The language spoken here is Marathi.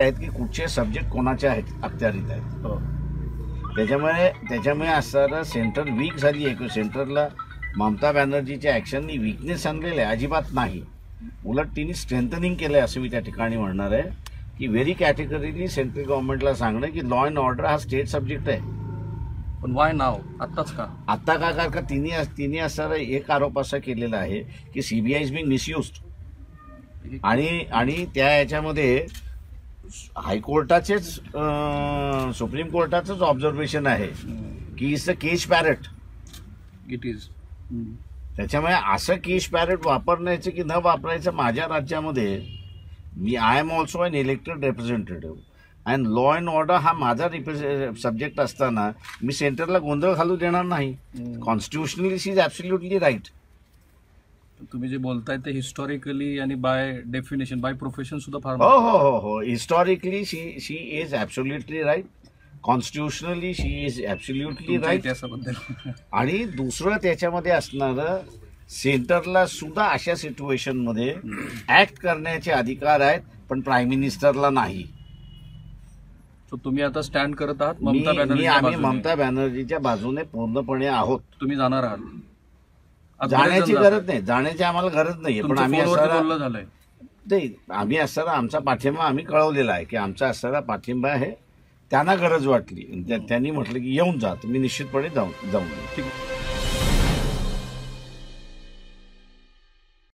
आहेत की कुठचे सब्जेक्ट कोणाचे आहेत अखत्यारीत आहेत. हो. त्याच्यामुळे असं सेंटर वीक झाली आहे. सेंटरला ममता बॅनर्जीच्या ॲक्शननी वीकनेस आणलेलं आहे अजिबात नाही. उलट तिने स्ट्रेंथनिंग केलं आहे असं मी त्या ठिकाणी म्हणणार आहे की व्हेरी कॅटेगरीली सेंट्रल गव्हर्नमेंटला सांगणं की लॉ अँड ऑर्डर हा स्टेट सब्जेक्ट आहे. पण वाय नाव आत्ताच का आता का तिने असं एक आरोप असा केलेला आहे की सीबीआय इज बिंग मिसयूज्ड आणि त्या याच्यामध्ये हायकोर्टाचेच सुप्रीम कोर्टाचंच ऑब्झर्वेशन आहे की it's a cage parrot. It is. त्याच्यामुळे असं केज पॅरट वापरण्याचं की न वापरायचं माझ्या राज्यामध्ये मी I am also an elected representative and law and order हा माझा सब्जेक्ट असताना मी सेंटरला गोंधळ घालू देणार नाही. Constitutionally she is absolutely right. तुम्ही जे बोलताय ते हिस्टॉरिकली आणि बाय डेफिनेशन बाय प्रोफेशन सुद्धा फार. हो हो हो हो historically she is absolutely right. Constitutionally she is absolutely right. आणि दुसरं त्याच्यामध्ये असणारं सेंटरला सुद्धा अशा सिच्युएशनमध्ये ऍक्ट करण्याचे अधिकार आहेत पण प्राईम मिनिस्टरला नाही. तुम्ही आता स्टँड करत आहात आम्ही ममता बॅनर्जीच्या बाजूने पूर्णपणे आहोत. तुम्ही जाणार आहात. जाण्याची गरज नाही. जाण्याची आम्हाला गरज नाही. पण आम्ही असताना आमचा पाठिंबा आम्ही कळवलेला आहे की आमचा असणारा पाठिंबा आहे. त्यांना गरज वाटली त्यांनी म्हटलं की येऊन जा तुम्ही निश्चितपणे जाऊन.